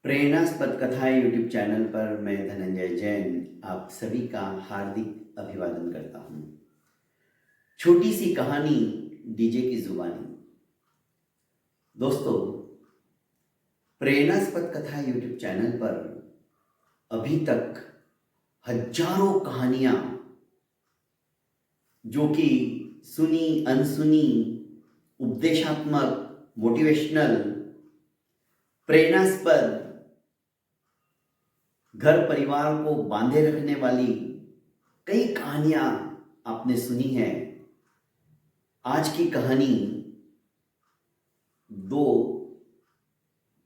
प्रेरणास्पद कथाएं YouTube channel पर मैं धनंजय जैन आप सभी का हार्दिक अभिवादन करता हूं। छोटी सी कहानी डीजे की जुबानी। दोस्तों, प्रेरणास्पद कथा यूट्यूब चैनल पर अभी तक हजारों कहानियां जो कि सुनी अनसुनी, उपदेशात्मक, मोटिवेशनल, प्रेरणास्पद, घर परिवार को बांधे रखने वाली कई कहानियां आपने सुनी है। आज की कहानी दो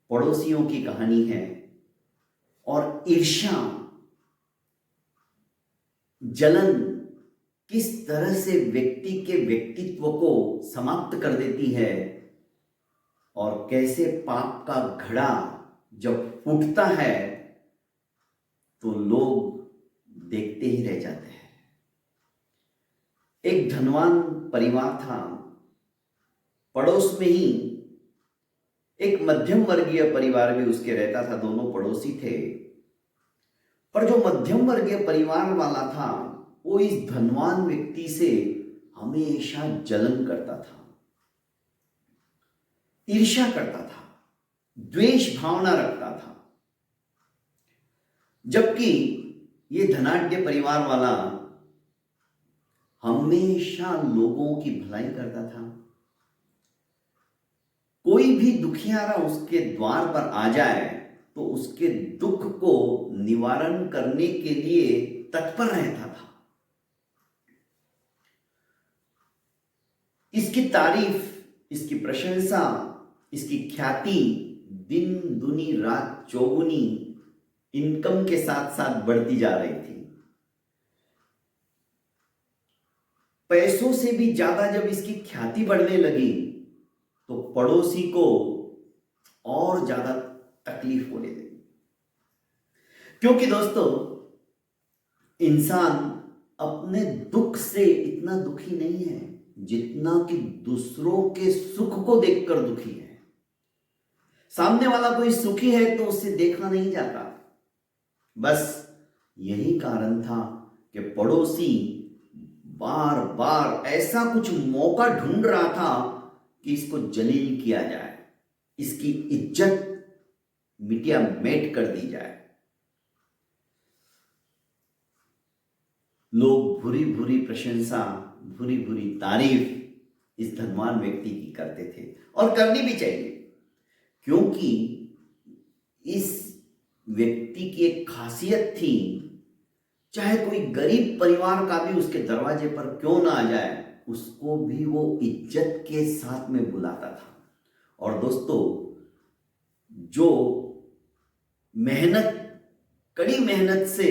पड़ोसियों की कहानी है और ईर्ष्या, जलन किस तरह से व्यक्ति के व्यक्तित्व को समाप्त कर देती है और कैसे पाप का घड़ा जब फूटता है तो लोग देखते ही रह जाते हैं। एक धनवान परिवार था। पड़ोस में ही एक मध्यम वर्गीय परिवार भी उसके रहता था। दोनों पड़ोसी थे, पर जो मध्यम वर्गीय परिवार वाला था वो इस धनवान व्यक्ति से हमेशा जलन करता था, ईर्ष्या करता था, द्वेष भावना रखता था। जबकि ये धनाढ्य परिवार वाला हमेशा लोगों की भलाई करता था। कोई भी दुखियारा उसके द्वार पर आ जाए तो उसके दुख को निवारण करने के लिए तत्पर रहता था। इसकी तारीफ, इसकी प्रशंसा, इसकी ख्याति दिन दुनी रात चौगुनी इनकम के साथ साथ बढ़ती जा रही थी। पैसों से भी ज्यादा जब इसकी ख्याति बढ़ने लगी तो पड़ोसी को और ज्यादा तकलीफ होने लगी। क्योंकि दोस्तों, इंसान अपने दुख से इतना दुखी नहीं है जितना कि दूसरों के सुख को देखकर दुखी है। सामने वाला कोई सुखी है तो उससे देखा नहीं जाता। बस यही कारण था कि पड़ोसी बार बार ऐसा कुछ मौका ढूंढ रहा था कि इसको जलील किया जाए, इसकी इज्जत मिटिया मेट कर दी जाए। लोग भूरी भूरी प्रशंसा, भूरी भूरी तारीफ इस धनवान व्यक्ति की करते थे और करनी भी चाहिए, क्योंकि इस व्यक्ति की एक खासियत थी। चाहे कोई गरीब परिवार का भी उसके दरवाजे पर क्यों ना आ जाए, उसको भी वो इज्जत के साथ में बुलाता था। और दोस्तों, जो मेहनत, कड़ी मेहनत से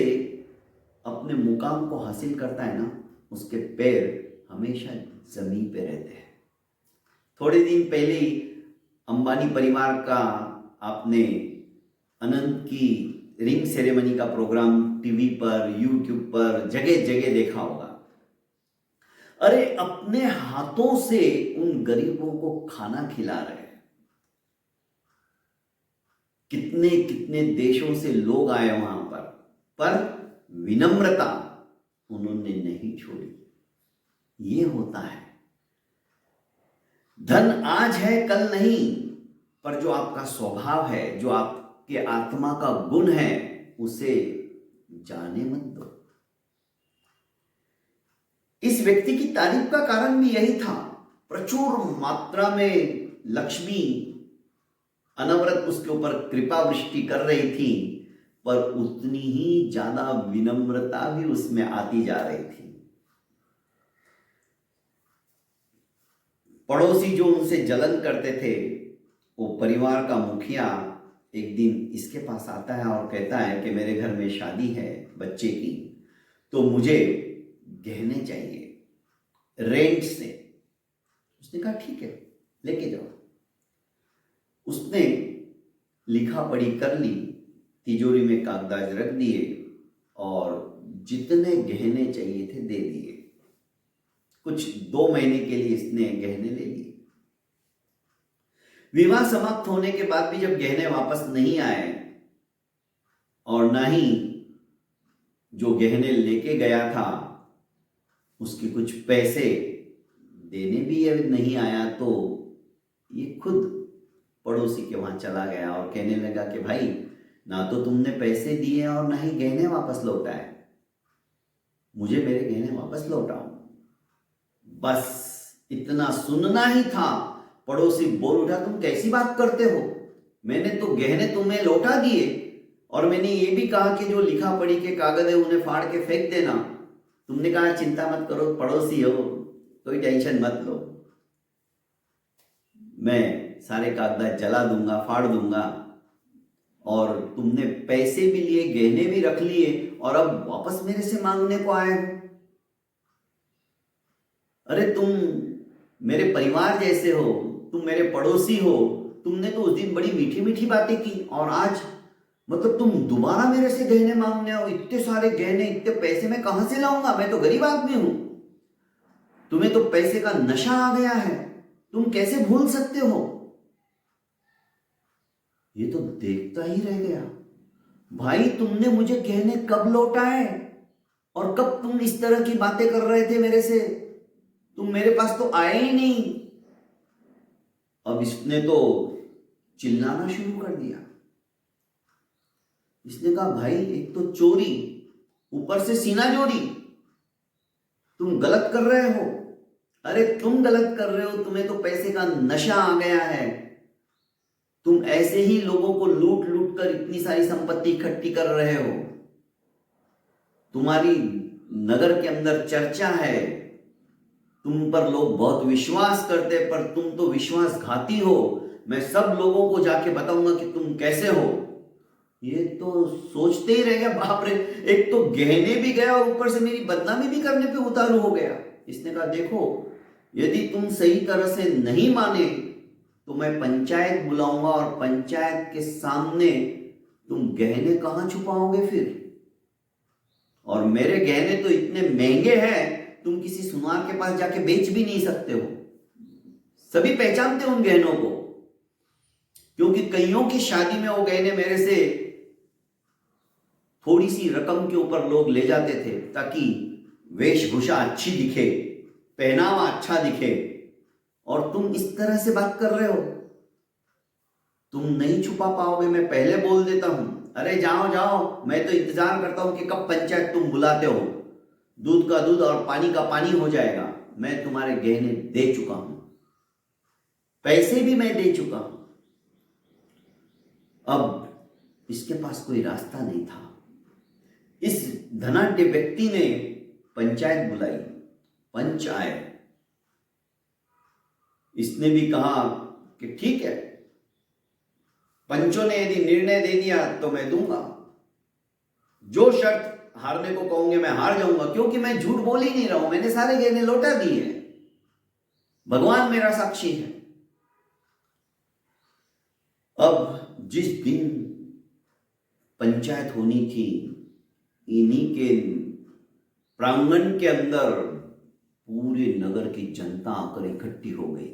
अपने मुकाम को हासिल करता है ना, उसके पैर हमेशा जमीन पे रहते हैं। थोड़े दिन पहले ही अंबानी परिवार का आपने अनंत की रिंग सेरेमनी का प्रोग्राम टीवी पर, यूट्यूब पर जगह जगह देखा होगा। अरे, अपने हाथों से उन गरीबों को खाना खिला रहे हैं। कितने कितने देशों से लोग आए वहां पर विनम्रता उन्होंने नहीं छोड़ी। ये होता है। धन आज है कल नहीं, पर जो आपका स्वभाव है, जो आपके आत्मा का गुण है, उसे जाने मत दो। इस व्यक्ति की तारीफ का कारण भी यही था। प्रचुर मात्रा में लक्ष्मी अनवरत उसके ऊपर कृपा वृष्टि कर रही थी, पर उतनी ही ज्यादा विनम्रता भी उसमें आती जा रही थी। पड़ोसी जो उनसे जलन करते थे, वो परिवार का मुखिया एक दिन इसके पास आता है और कहता है कि मेरे घर में शादी है बच्चे की, तो मुझे गहने चाहिए रेंट से। उसने कहा ठीक है, लेके जाओ। उसने लिखा पढ़ी कर ली, तिजोरी में कागजात रख दिए और जितने गहने चाहिए थे दे दिए। कुछ 2 महीने के लिए इसने गहने ले लिए। विवाह समाप्त होने के बाद भी जब गहने वापस नहीं आए और ना ही जो गहने लेके गया था उसके कुछ पैसे देने भी अब नहीं आया। तो ये खुद पड़ोसी के वहां चला गया और कहने लगा कि भाई, ना तो तुमने पैसे दिए और ना ही गहने वापस लौटाए, मुझे मेरे गहने वापस लौटाओ। बस इतना सुनना ही था, पड़ोसी बोल उठा, तुम कैसी बात करते हो, मैंने तो गहने तुम्हें लौटा दिए और मैंने ये भी कहा कि जो लिखा पढ़ी के कागज है उन्हें फाड़ के फेंक देना। तुमने कहा चिंता मत करो, पड़ोसी हो, कोई टेंशन मत लो, मैं सारे कागजात जला दूंगा, फाड़ दूंगा, और तुमने पैसे भी लिए, गहने भी रख लिए और अब वापस मेरे से मांगने को आए हो। अरे तुम मेरे परिवार जैसे हो, तुम मेरे पड़ोसी हो, तुमने तो उस दिन बड़ी मीठी मीठी बातें की और आज मतलब तुम दोबारा मेरे से गहने मांगने हो। इतने सारे गहने, इतने पैसे मैं कहां से लाऊंगा, मैं तो गरीब आदमी हूं। तुम्हें तो पैसे का नशा आ गया है, तुम कैसे भूल सकते हो। ये तो देखता ही रह गया, भाई तुमने मुझे गहने कब लौटाए और कब तुम इस तरह की बातें कर रहे थे मेरे से, तुम मेरे पास तो आए ही नहीं। अब इसने तो चिल्लाना शुरू कर दिया। इसने कहा भाई, एक तो चोरी, ऊपर से सीना जोड़ी, तुम गलत कर रहे हो। अरे तुम गलत कर रहे हो, तुम्हें तो पैसे का नशा आ गया है। तुम ऐसे ही लोगों को लूट लूट कर इतनी सारी संपत्ति इकट्ठी कर रहे हो। तुम्हारी नगर के अंदर चर्चा है, तुम पर लोग बहुत विश्वास करते, पर तुम तो विश्वासघाती हो। मैं सब लोगों को जाके बताऊंगा कि तुम कैसे हो। ये तो सोचते ही रह गया, बाप रे, एक तो गहने भी गया और ऊपर से मेरी बदनामी भी करने पे उतारू हो गया। इसने कहा देखो, यदि तुम सही तरह से नहीं माने तो मैं पंचायत बुलाऊंगा और पंचायत के सामने तुम गहने कहां छुपाओगे फिर। और मेरे गहने तो इतने महंगे हैं, तुम किसी सुनार के पास जाके बेच भी नहीं सकते हो। सभी पहचानते उन गहनों को, क्योंकि कईयों की शादी में वो गहने मेरे से थोड़ी सी रकम के ऊपर लोग ले जाते थे ताकि वेशभूषा अच्छी दिखे, पहनावा अच्छा दिखे। और तुम इस तरह से बात कर रहे हो, तुम नहीं छुपा पाओगे, मैं पहले बोल देता हूं। अरे जाओ जाओ, मैं तो इंतजार करता हूं कि कब पंचायत तुम बुलाते हो। दूध का दूध और पानी का पानी हो जाएगा। मैं तुम्हारे गहने दे चुका हूं, पैसे भी मैं दे चुका हूं। अब इसके पास कोई रास्ता नहीं था। इस धनाढ्य व्यक्ति ने पंचायत बुलाई, पंच आए। इसने भी कहा कि ठीक है, पंचों ने यदि निर्णय दे दिया तो मैं दूंगा, जो शर्त हारने को कहोगे मैं हार जाऊंगा, क्योंकि मैं झूठ बोल ही नहीं रहा हूं, मैंने सारे गहने लौटा दिए हैं, भगवान मेरा साक्षी है। अब जिस दिन पंचायत होनी थी, इन्हीं के प्रांगण के अंदर पूरे नगर की जनता आकर इकट्ठी हो गई।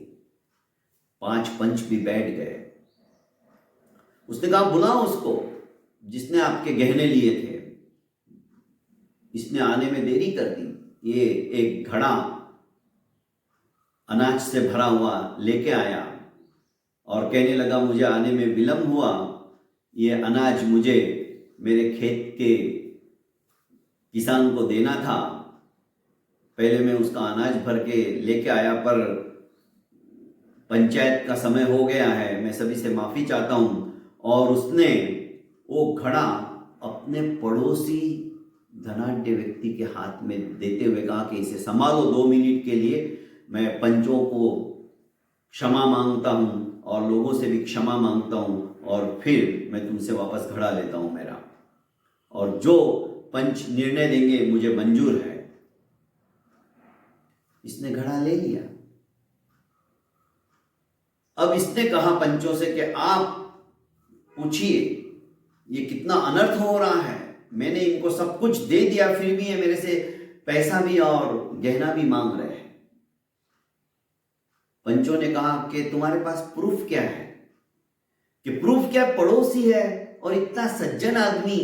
5 पंच भी बैठ गए। उसने कहा बुलाओ उसको जिसने आपके गहने लिए थे। इसने आने में देरी कर दी। ये एक घड़ा अनाज से भरा हुआ लेके आया और कहने लगा मुझे आने में विलंब हुआ, ये अनाज मुझे मेरे खेत के किसान को देना था। पहले मैं उसका अनाज भर के लेके आया, पर पंचायत का समय हो गया है, मैं सभी से माफी चाहता हूं। और उसने वो घड़ा अपने पड़ोसी धनाढ्य व्यक्ति के हाथ में देते हुए कहा कि इसे संभालो 2 मिनट के लिए, मैं पंचों को क्षमा मांगता हूं और लोगों से भी क्षमा मांगता हूं, और फिर मैं तुमसे वापस घड़ा लेता हूं मेरा, और जो पंच निर्णय देंगे मुझे मंजूर है। इसने घड़ा ले लिया। अब इसने कहा पंचों से कि आप पूछिए ये कितना अनर्थ हो रहा है, मैंने इनको सब कुछ दे दिया, फिर भी ये मेरे से पैसा भी और गहना भी मांग रहे हैं। पंचों ने कहा कि तुम्हारे पास प्रूफ क्या है? कि प्रूफ क्या, पड़ोसी है और इतना सज्जन आदमी,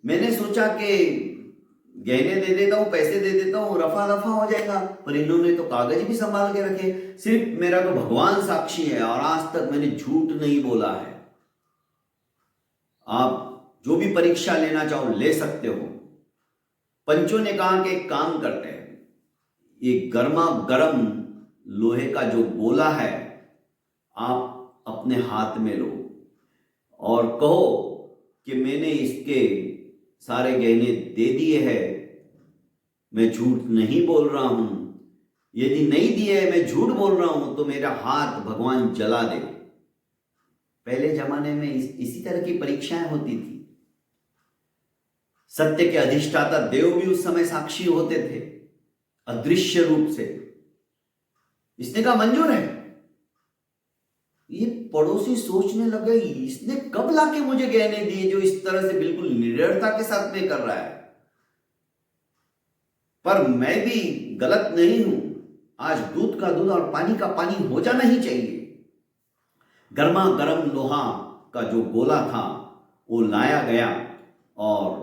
मैंने सोचा कि गहने दे देता हूँ, पैसे दे देता हूँ, रफा दफा हो जाएगा, पर इन्होंने तो कागज भी संभाल के रखे। सिर्फ मेरा तो भगवान साक्षी है और आज तक मैंने झूठ नहीं बोला है। आप जो भी परीक्षा लेना चाहो ले सकते हो। पंचों ने कहा कि एक काम करते हैं, ये गर्मा गर्म लोहे का जो गोला है आप अपने हाथ में लो और कहो कि मैंने इसके सारे गहने दे दिए हैं, मैं झूठ नहीं बोल रहा हूं। यदि नहीं दिए मैं झूठ बोल रहा हूं तो मेरा हाथ भगवान जला दे। पहले जमाने में इसी तरह की परीक्षाएं होती थी। सत्य के अधिष्ठाता देव भी उस समय साक्षी होते थे अदृश्य रूप से। इसने कहा मंजूर है। ये पड़ोसी सोचने लगे इसने कब लाके मुझे गहने दिए जो इस तरह से बिल्कुल निडरता के साथ पे कर रहा है। पर मैं भी गलत नहीं हूं। आज दूध का दूध और पानी का पानी हो जाना ही चाहिए। गर्मा गर्म लोहा का जो गोला था वो लाया गया और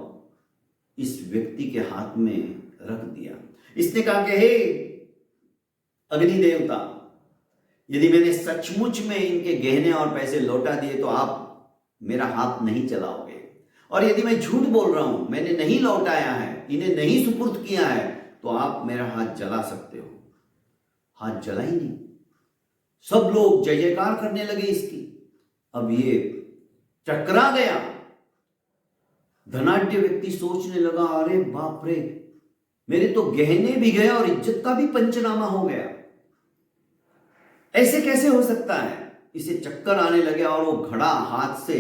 इस व्यक्ति के हाथ में रख दिया। इसने कहा कि हे अग्नि देवता, यदि मैंने सचमुच में इनके गहने और पैसे लौटा दिए तो आप मेरा हाथ नहीं चलाओगे, और यदि मैं झूठ बोल रहा हूं, मैंने नहीं लौटाया है, इन्हें नहीं सुपुर्द किया है, तो आप मेरा हाथ जला सकते हो। हाथ जला ही नहीं। सब लोग जय जयकार करने लगे इसकी। अब ये चकरा गया। धनाढ्य व्यक्ति सोचने लगा अरे बाप रे, मेरे तो गहने भी गए और इज्जत का भी पंचनामा हो गया। ऐसे कैसे हो सकता है। इसे चक्कर आने लगे और वो घड़ा हाथ से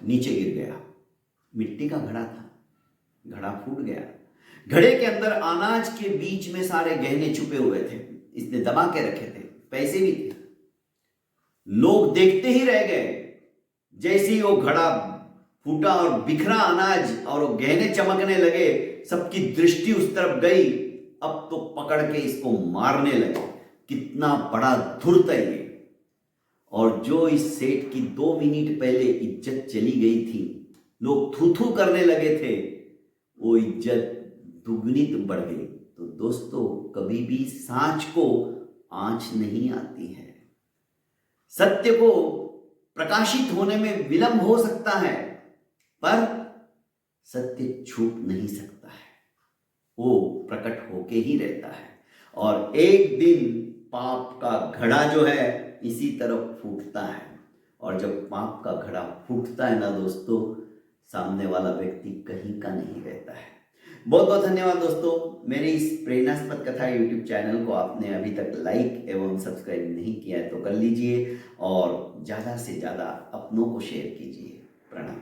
नीचे गिर गया। मिट्टी का घड़ा था, घड़ा फूट गया। घड़े के अंदर अनाज के बीच में सारे गहने छुपे हुए थे। इसने दबा के रखे थे, पैसे भी थे। लोग देखते ही रह गए। जैसे ही वो घड़ा फूटा और बिखरा अनाज और वो गहने चमकने लगे, सबकी दृष्टि उस तरफ गई। अब तो पकड़ के इसको मारने लगे। कितना बड़ा धूर्त है ये। और जो इस सेठ की 2 मिनट पहले इज्जत चली गई थी, लोग थू थू करने लगे थे, वो इज्जत दुगनी बढ़ गई। तो दोस्तों, कभी भी सांच को आंच नहीं आती है। सत्य को प्रकाशित होने में विलंब हो सकता है, पर सत्य छुप नहीं सकता है, वो प्रकट होके ही रहता है। और एक दिन पाप का घड़ा जो है इसी तरफ फूटता है। और जब पाप का घड़ा फूटता है ना दोस्तों, सामने वाला व्यक्ति कहीं का नहीं रहता है। बहुत बहुत धन्यवाद दोस्तों। मेरे इस प्रेरणास्पद कथा यूट्यूब चैनल को आपने अभी तक लाइक एवं सब्सक्राइब नहीं किया है तो कर लीजिए और ज़्यादा से ज़्यादा अपनों को शेयर कीजिए। प्रणाम।